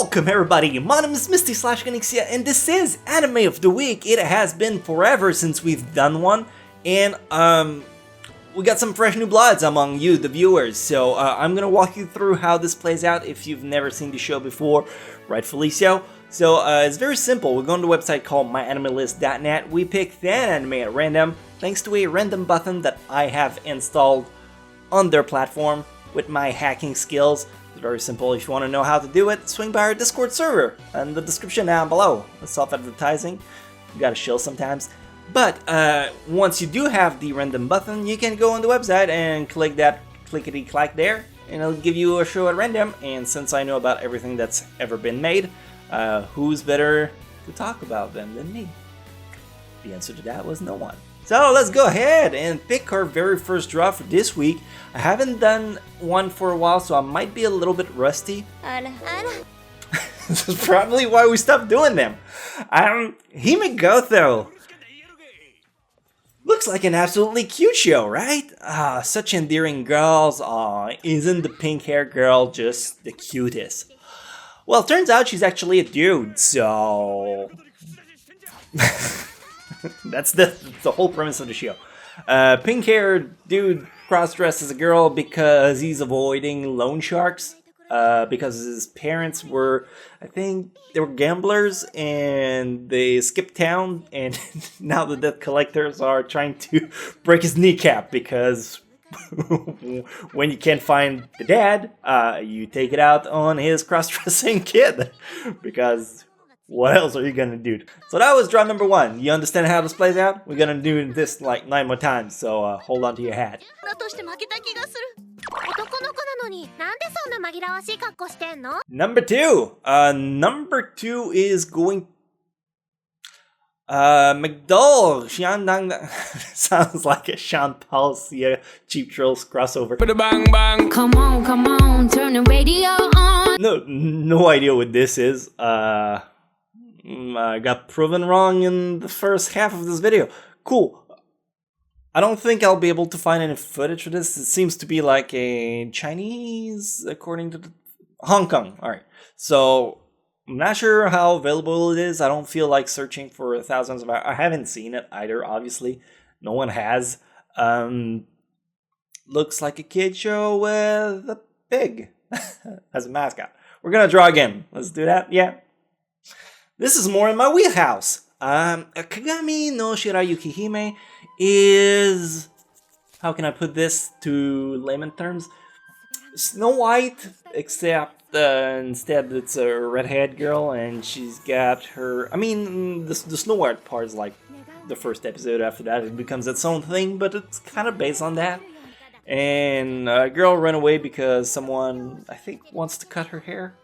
Welcome everybody, my name is Misty / Chronexia, and this is Anime of the Week. It has been forever since we've done one, and we got some fresh new bloods among you, the viewers, so I'm gonna walk you through how this plays out if you've never seen the show before, rightfully so. So it's very simple. We go on the website called myanimelist.net, we pick that anime at random, thanks to a random button that I have installed on their platform with my hacking skills. It's very simple. If you want to know how to do it, swing by our Discord server in the description down below. It's self-advertising. You gotta shill sometimes. But once you do have the random button, you can go on the website and click that clickety-clack there, and it'll give you a show at random. And since I know about everything that's ever been made, who's better to talk about them than me? The answer to that was no one. So let's go ahead and pick our very first draw for this week. I haven't done one for a while, so I might be a little bit rusty. This is probably why we stopped doing them. Himegotho. Looks like an absolutely cute show, right? Such endearing girls. Isn't the pink hair girl just the cutest? Well, turns out she's actually a dude, so... That's the whole premise of the show. Pink-haired dude cross-dressed as a girl because he's avoiding loan sharks. Because his parents were, I think, they were gamblers and they skipped town. And now the debt collectors are trying to break his kneecap because when you can't find the dad, you take it out on his cross-dressing kid. Because... what else are you gonna do? So that was draw number one. You understand how this plays out? We're gonna do this like 9 more times, so hold on to your hat. Number two. Number two is going... McDull. Sounds like a Sean Paul Cheap Thrills crossover. Bang bang. Come on, turn the radio on. No idea what this is. I got proven wrong in the first half of this video. Cool. I don't think I'll be able to find any footage for this. It seems to be like a Chinese, according to Hong Kong. Alright. So, I'm not sure how available it is. I don't feel like searching for thousands of hours. I haven't seen it either, obviously. No one has. Looks like a kid show with a pig as a mascot. We're gonna draw again. Let's do that. Yeah. This is more in my wheelhouse. Kagami no Shirayuki Hime is... how can I put this to layman terms? Snow White, except instead it's a redhead girl and she's got her... I mean, the Snow White part is like the first episode. After that it becomes its own thing, but it's kind of based on that. And a girl ran away because someone, I think, wants to cut her hair.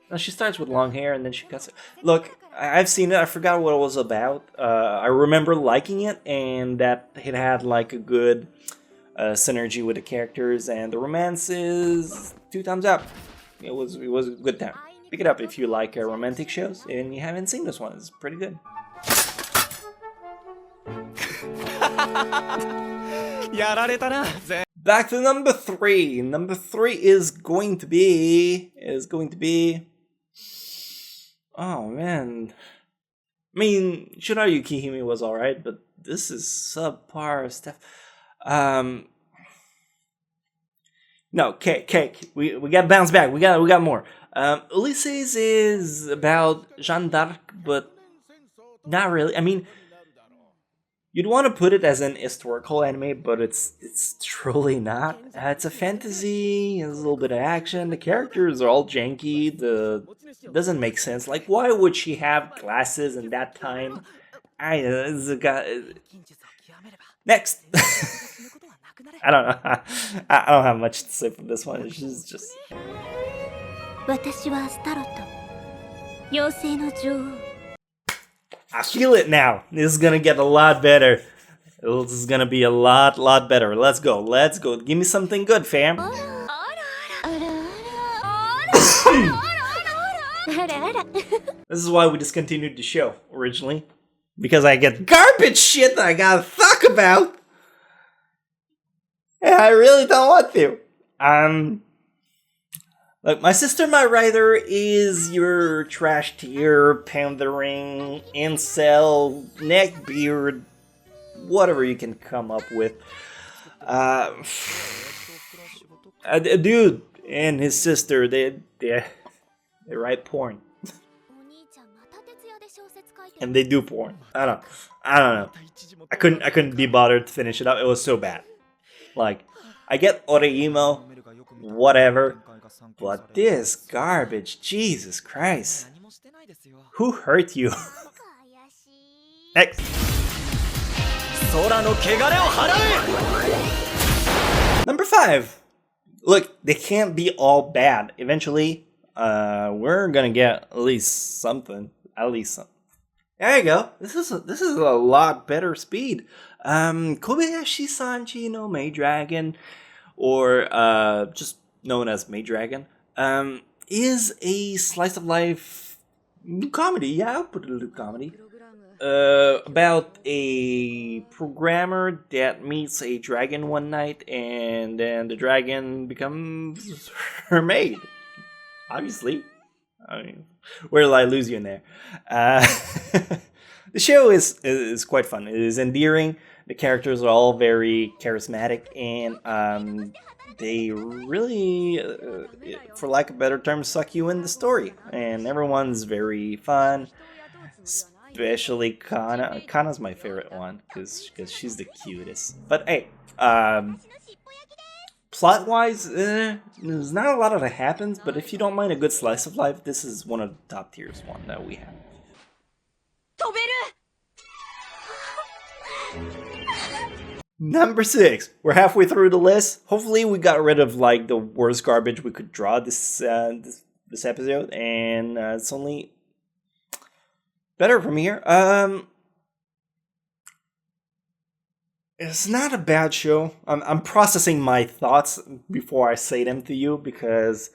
No, she starts with long hair and then she cuts it. Look, I've seen it. I forgot what it was about. I remember liking it and that it had like a good synergy with the characters, and the romance is 2 thumbs up. It was a good time. Pick it up if you like romantic shows and you haven't seen this one. It's pretty good. Back to number 3. Number 3 is going to be... oh man. I mean, Shirayuki Hime was alright, but this is subpar stuff. No, cake. We got to bounce back. We got more. Ulysses is about Jeanne d'Arc, but not really. I mean, you'd want to put it as an historical anime, but it's truly not. It's a fantasy, there's a little bit of action, the characters are all janky, it doesn't make sense. Like, why would she have glasses in that time? Next! I don't know. I don't have much to say for this one. It's just... I feel it now. This is gonna get a lot better. This is gonna be a lot better. Let's go. Give me something good, fam. This is why we discontinued the show originally. Because I get garbage shit that I gotta talk about. And I really don't want to. Like, my sister, my writer is your trash tier, pandering, incel, neckbeard, whatever you can come up with. A dude and his sister, they write porn. And they do porn. I don't know. I couldn't be bothered to finish it up. It was so bad. Like, I get Oreimo, whatever, but this garbage, Jesus Christ. Who hurt you? Next. Number 5. Look, they can't be all bad. Eventually, we're gonna get at least something. At least something. There you go. This is a lot better speed. Kobayashi Sanji no Maid Dragon, or just known as Maid Dragon, is a slice of life comedy. Yeah, I'll put it in comedy. About a programmer that meets a dragon one night, and then the dragon becomes her maid. Obviously. I mean, where did I lose you in there? The show is quite fun. It is endearing. The characters are all very charismatic, and they really, for lack of a better term, suck you in the story. And everyone's very fun. Especially Kana. Kana's my favorite one because she's the cutest. But hey, plot-wise, there's not a lot that happens, but if you don't mind a good slice of life, this is one of the top tiers one that we have. Number 6. We're halfway through the list. Hopefully we got rid of like the worst garbage we could draw this episode, and it's only better from here. It's not a bad show. I'm processing my thoughts before I say them to you, because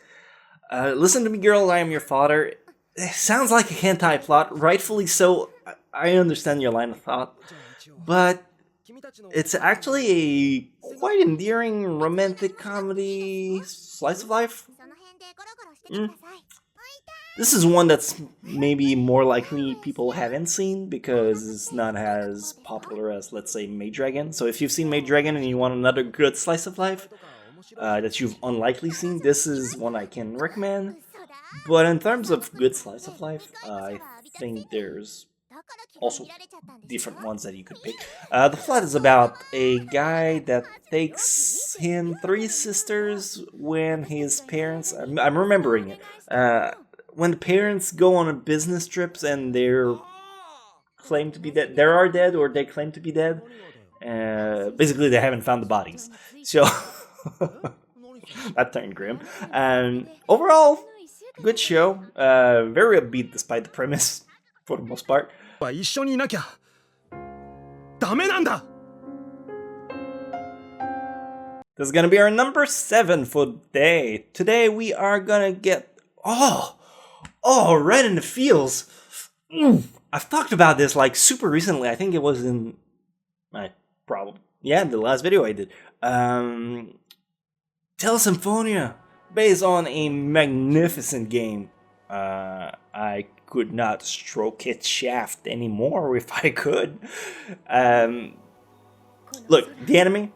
listen to me, girl, I am your father. It sounds like a hentai plot, rightfully so. I understand your line of thought, but it's actually a quite endearing romantic comedy slice of life. This is one that's maybe more likely people haven't seen because it's not as popular as, let's say, Maid Dragon. So if you've seen Maid Dragon and you want another good slice of life that you've unlikely seen, this is one I can recommend. But in terms of good slice of life, I think there's also different ones that you could pick. The plot is about a guy that takes him 3 sisters when his parents... I'm remembering it. When the parents go on a business trips and they're claimed to be dead, they are dead or they claim to be dead. Basically, they haven't found the bodies. So that turned grim. Overall, good show. Very upbeat despite the premise for the most part. This is gonna be our number 7 for the day. Today we are gonna get right in the feels. I've talked about this like super recently. I think it was in the last video I did. Symphonia, based on a magnificent game. I could not stroke its shaft anymore if I could. Look, the anime,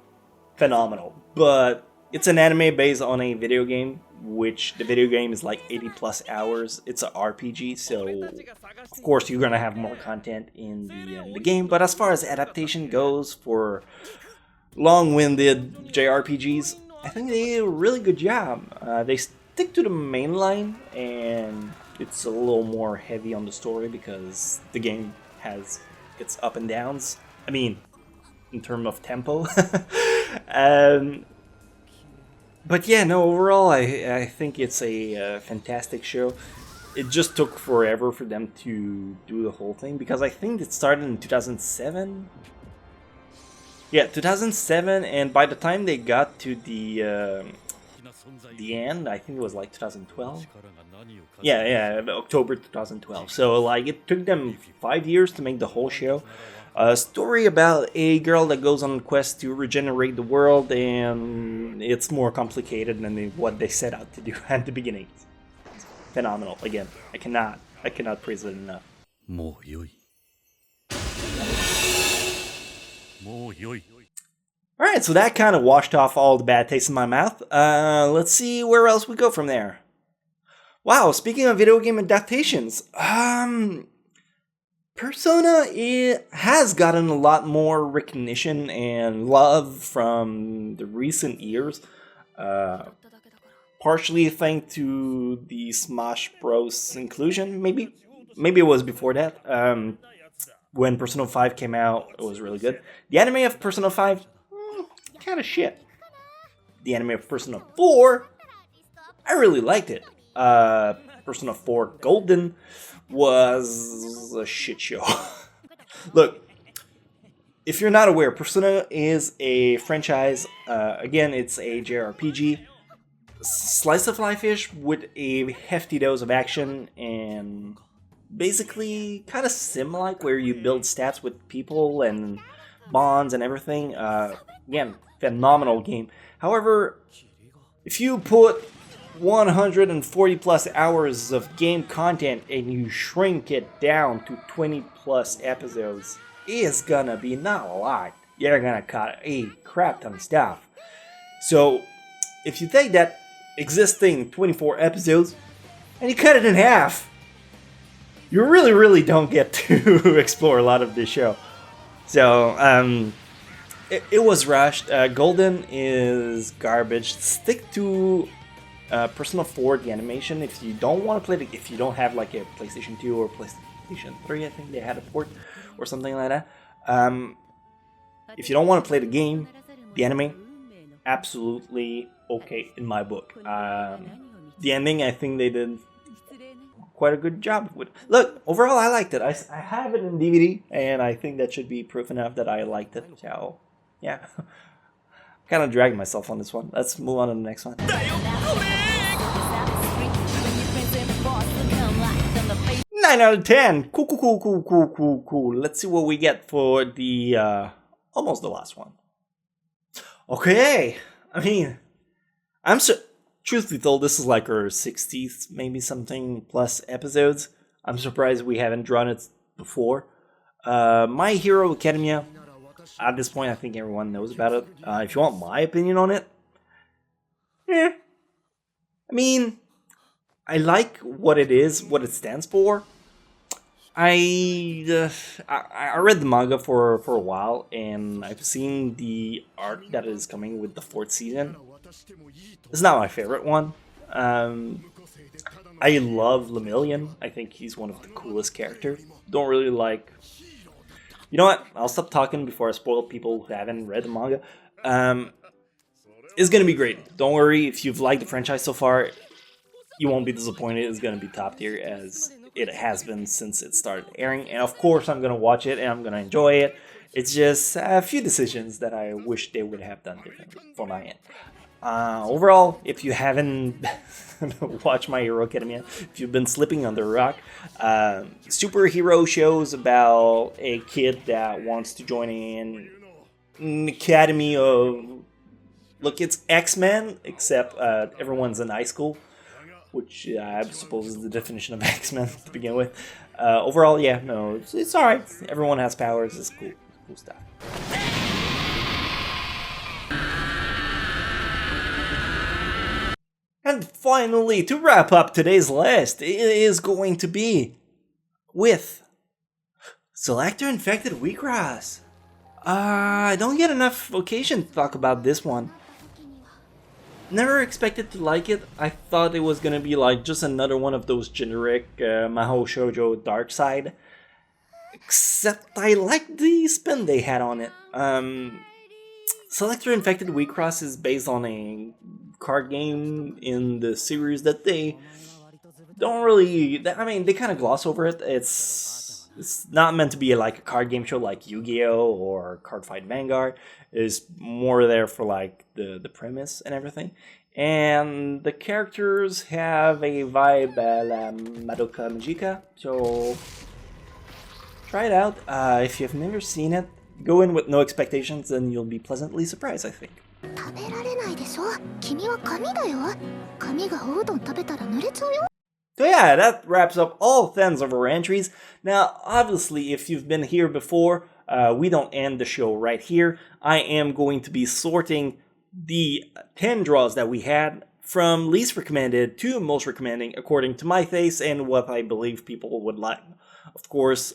phenomenal, but it's an anime based on a video game, which the video game is like 80 plus hours. It's an RPG, so of course you're gonna have more content in the game. But as far as adaptation goes for long-winded JRPGs, I think they did a really good job. They stick to the main line, and it's a little more heavy on the story because the game has its up and downs. I mean, in terms of tempo. But yeah, no, overall, I think it's a fantastic show. It just took forever for them to do the whole thing, because I think it started in 2007. Yeah, 2007, and by the time they got to the the end. I think it was like 2012. Yeah, October 2012. So like it took them 5 years to make the whole show. A story about a girl that goes on a quest to regenerate the world, and it's more complicated than what they set out to do at the beginning. It's phenomenal. Again, I cannot praise it enough. Alright, so that kind of washed off all the bad taste in my mouth. Let's see where else we go from there. Wow, speaking of video game adaptations, Persona, it has gotten a lot more recognition and love from the recent years. Partially thanks to the Smash Bros. Inclusion, maybe. Maybe it was before that. When Persona 5 came out, it was really good. The anime of Persona 5, kind of shit. The anime of Persona 4, I really liked it. Persona 4 Golden was a shit show. Look, if you're not aware, Persona is a franchise. Again, it's a JRPG. Slice of life-ish with a hefty dose of action and basically kind of sim-like where you build stats with people and bonds and everything. Again, phenomenal game. However, if you put 140 plus hours of game content and you shrink it down to 20 plus episodes, it's gonna be not a lot. You're gonna cut a crap ton of stuff. So, if you take that existing 24 episodes and you cut it in half, you really don't get to explore a lot of this show. So, it was rushed. Golden is garbage. Stick to Persona 4, the animation. If you don't want to play it, if you don't have like a PlayStation 2 or PlayStation 3, I think they had a port or something like that. If you don't want to play the game, the anime, absolutely okay in my book. The ending, I think they did quite a good job with. Look, overall, I liked it. I have it in DVD, and I think that should be proof enough that I liked it. So, yeah. Kind of dragged myself on this one. Let's move on to the next one. 9 out of 10. Cool. Let's see what we get for the almost the last one. Okay. I mean, truth be told, this is like our 60th, maybe something plus episodes. I'm surprised we haven't drawn it before. My Hero Academia. At this point, I think everyone knows about it. If you want my opinion on it, I mean, I like what it is, what it stands for. I read the manga for a while, and I've seen the art that is coming with the 4th season. It's not my favorite one. I love Lemillion. I think he's one of the coolest characters. Don't really like... You know what? I'll stop talking before I spoil people who haven't read the manga. It's going to be great. Don't worry, if you've liked the franchise so far, you won't be disappointed. It's going to be top tier as it has been since it started airing. And of course, I'm going to watch it and I'm going to enjoy it. It's just a few decisions that I wish they would have done differently for my end. Overall, if you haven't watched My Hero Academia, if you've been slipping under a rock, superhero shows about a kid that wants to join an academy of... Look, it's X-Men, except everyone's in high school, which I suppose is the definition of X-Men to begin with. Overall, yeah, no, it's alright. Everyone has powers, it's cool stuff. And finally, to wrap up today's list, it is going to be with Selector Infected Wheatgrass. I don't get enough occasion to talk about this one. Never expected to like it. I thought it was gonna be like just another one of those generic Mahou Shoujo Dark Side. Except I like the spin they had on it. Selector Infected Wheatgrass is based on a card game in the series that they don't really... I mean, they kind of gloss over it. It's not meant to be like a card game show like Yu-Gi-Oh! Or Card Fight Vanguard. It's more there for like the premise and everything. And the characters have a vibe a la Madoka Magica, so try it out. If you've never seen it, go in with no expectations and you'll be pleasantly surprised, I think. 食べられないでしょ。君は紙だよ。紙がおうどん食べたら濡れちゃうよ。 So yeah, that wraps up all 10 of our entries. Now, obviously, if you've been here before, we don't end the show right here. I am going to be sorting the 10 draws that we had from least recommended to most recommending according to my taste and what I believe people would like. Of course,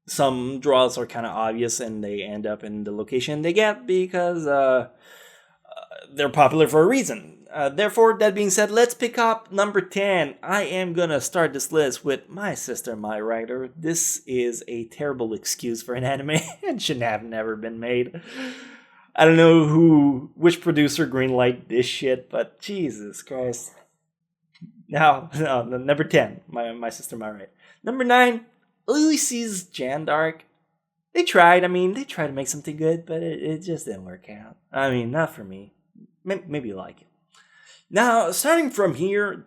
some draws are kind of obvious and they end up in the location they get because they're popular for a reason. Therefore, that being said, let's pick up number 10. I am gonna start this list with My Sister, My Writer. This is a terrible excuse for an anime. It should have never been made. I don't know which producer greenlight this shit, but Jesus Christ. No, number 10, My Sister, My Writer. Number 9, Ulysses Jan Dark. They tried to make something good, but it just didn't work out. I mean, not for me. Maybe you like it. Now, starting from here,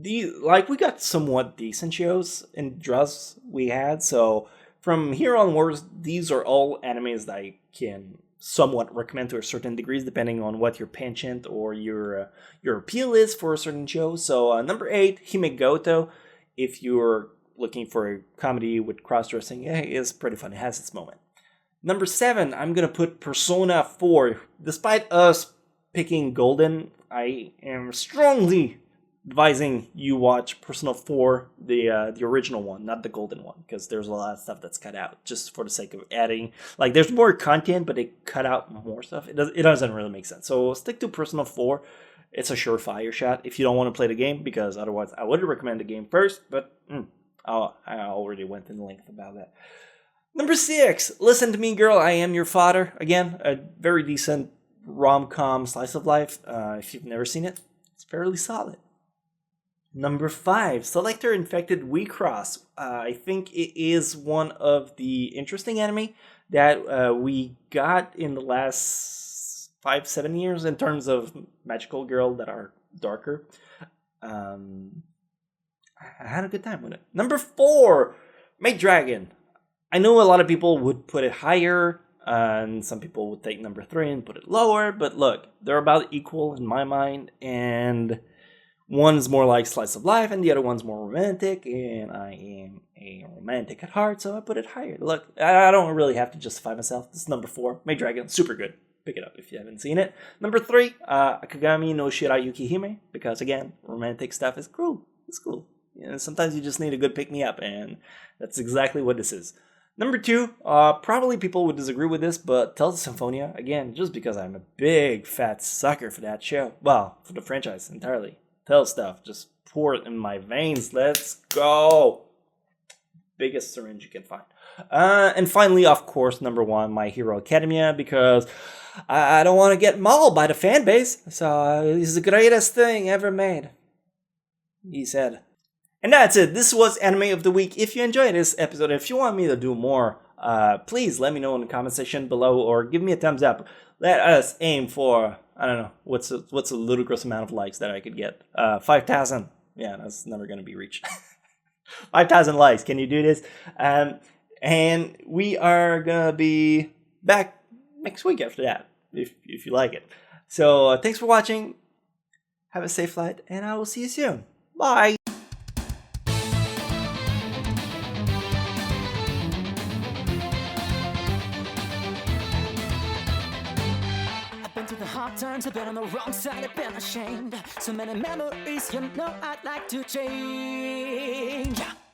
we got somewhat decent shows and draws we had, so from here onwards, these are all animes that I can somewhat recommend to a certain degree, depending on what your penchant or your appeal is for a certain show. So, number 8, Himegoto, if you're looking for a comedy with cross-dressing, it's pretty fun, it has its moment. Number 7, I'm gonna put Persona 4. Despite us picking Golden, I am strongly advising you watch Persona 4, the original one, not the Golden one, because there's a lot of stuff that's cut out just for the sake of adding. Like, there's more content, but they cut out more stuff. It doesn't really make sense. So stick to Persona 4. It's a surefire shot if you don't want to play the game, because otherwise I would recommend the game first, but I already went in length about that. Number 6, Listen to Me, Girl, I Am Your Father. Again, a very decent rom-com slice of life. If you've never seen it, it's fairly solid. Number 5, Selector Infected We Cross. I think it is one of the interesting anime that we got in the last 5-7 years in terms of magical girl that are darker. I had a good time with it. Number 4, Maid Dragon. I know a lot of people would put it higher, and some people would take number 3 and put it lower, but look, they're about equal in my mind, and one's more like slice of life, and the other one's more romantic, and I am a romantic at heart, so I put it higher. Look, I don't really have to justify myself. This is number 4, Maid Dragon, super good. Pick it up if you haven't seen it. Number 3, Akagami no Shirayuki Hime, because again, romantic stuff is cool. It's cool. You know, sometimes you just need a good pick-me-up, and that's exactly what this is. Number 2, probably people would disagree with this, but Tales of Symphonia, again, just because I'm a big fat sucker for that show. Well, for the franchise entirely. Tales stuff, just pour it in my veins. Let's go! Biggest syringe you can find. And finally, of course, number 1, My Hero Academia, because I don't want to get mauled by the fan base. So it's the greatest thing ever made, he said. And that's it. This was Anime of the Week. If you enjoyed this episode, if you want me to do more, please let me know in the comment section below or give me a thumbs up. Let us aim for, I don't know, what's a ludicrous amount of likes that I could get? 5,000. Yeah, that's never going to be reached. 5,000 likes. Can you do this? And we are going to be back next week after that, if you like it. So thanks for watching. Have a safe flight, and I will see you soon. Bye. Times I've been on the wrong side, I've been ashamed. So many memories, you know I'd like to change.